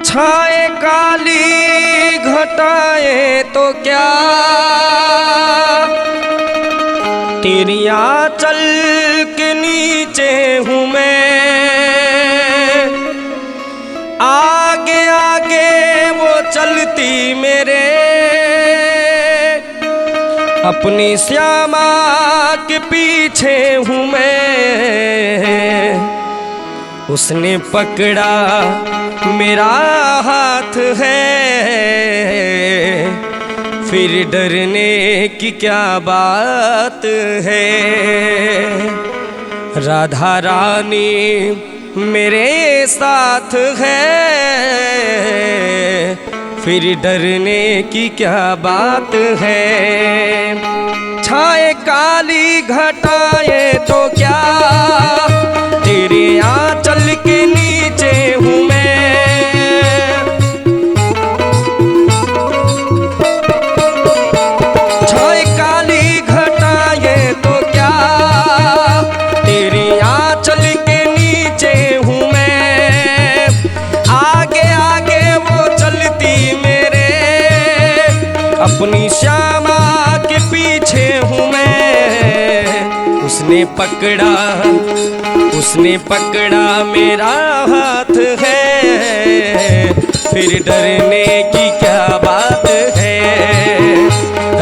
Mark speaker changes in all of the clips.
Speaker 1: छाए काली घटाए तो क्या, तेरी आंचल के नीचे हूँ मैं। आगे आगे वो चलती मेरे, अपनी श्यामा के पीछे हूँ मैं। उसने पकड़ा मेरा हाथ है, फिर डरने की क्या बात है। राधा रानी मेरे साथ है, फिर डरने की क्या बात है। छाए काली घटाए तो क्या, तेरे आंचल के नीचे हूँ मैं। छाए काली घटाए तो क्या, तेरी आंचल के नीचे हूँ मैं। आगे आगे वो चलती मेरे, अपनी श्यामा के पीछे हूँ मैं। उसने पकड़ा मेरा हाथ है, फिर डरने की क्या बात है।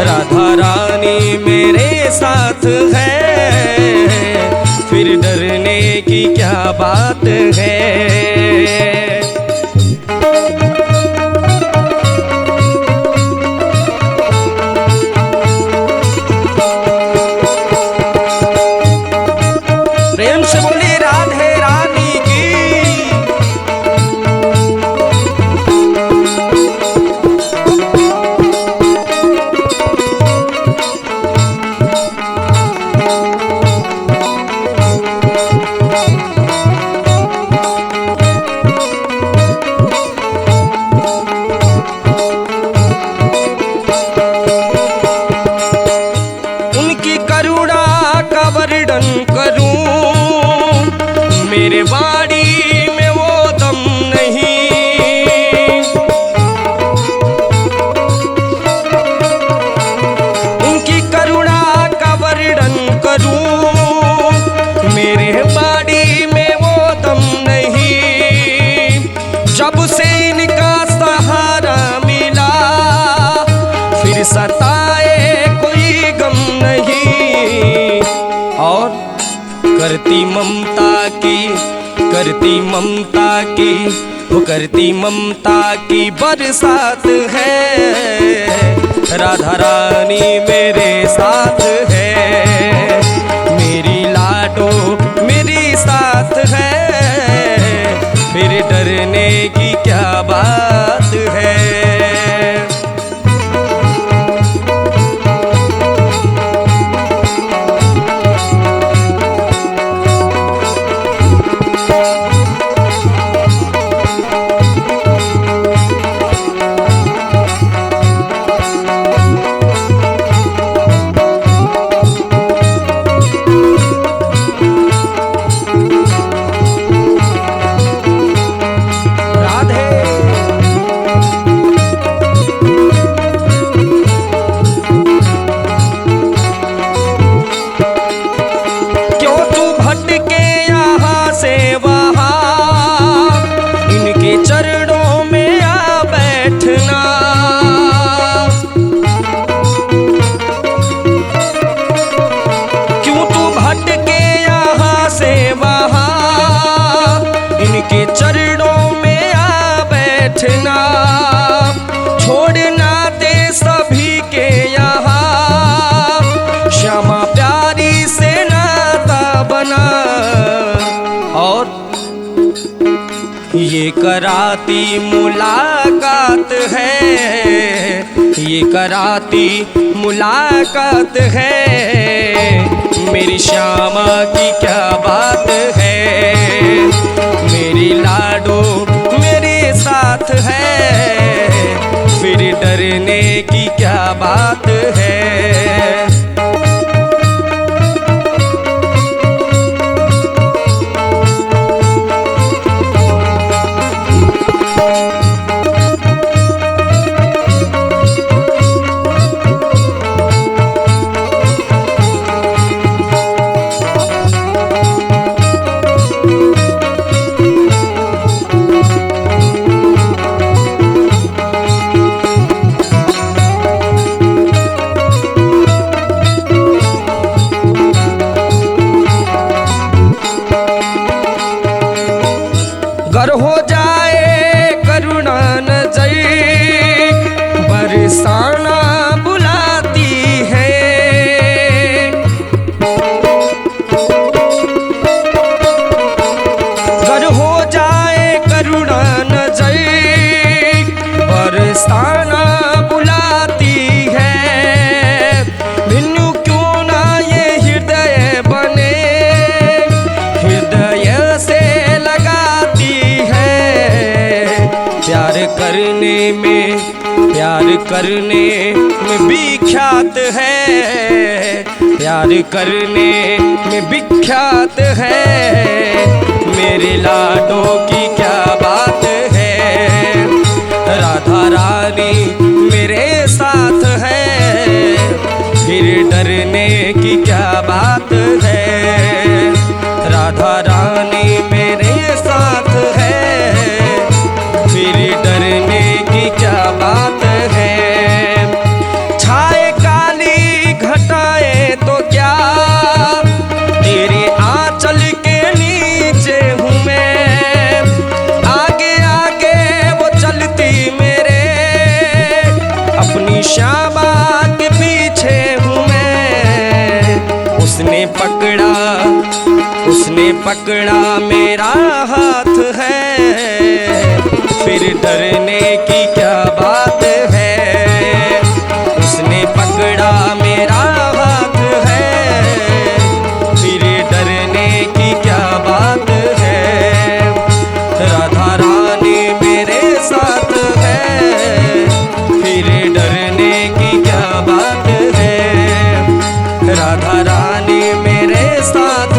Speaker 1: राधा रानी मेरे साथ है, फिर डरने की क्या बात है। प्रेम से बोली राधे रानी की। उनकी करुणा का वर्णन करूं, मेरे वाणी में वो दम नहीं। उनकी करुणा का वर्णन करूं, मेरे वाणी में वो दम नहीं। जब से इनका सहारा मिला, फिर सताए कोई गम नहीं। और करती ममता की बरसात है। राधा रानी मेरे साथ है, मेरी लाडो मेरी साथ है, फिर डरने की क्या बात है। चरणों में आ बैठना, क्यों तू भटके यहाँ से वहाँ। इनके चरणों में आ बैठना, छोड़ना दे सभी के यहाँ। श्यामा प्यारी से नाता बना, और ये कराती मुलाकात है, ये कराती मुलाकात है। मेरी श्यामा की क्या बात है, मेरी लाडो मेरे साथ है, फिर डरने की क्या बात है। गर हो जाए करुणा नजर, बरसाना बुलाती है। गर हो जाए करुणा नजर, बरसाना बुलाती है। बिनु क्यों ना ये हृदय बने, हृदय से प्यार करने में विख्यात है, प्यार करने में विख्यात है। मेरे लाडों की क्या बात है, राधा रानी मेरे साथ है, फिर डरने की क्या बात है। राधा रानी मेरे साथ है, फिर डरने की क्या बात है। छाए काली घटाए तो क्या, तेरे आंचल के नीचे हूँ मैं। आगे आगे वो चलती मेरे, अपनी श्यामा के पीछे हूँ मैं। उसने पकड़ा मेरा हाथ है, फिर डरने की क्या बात है। उसने पकड़ा मेरा हाथ है, फिर डरने की क्या बात है। राधा रानी मेरे साथ है, फिर डरने की क्या बात है। राधा रानी मेरे साथ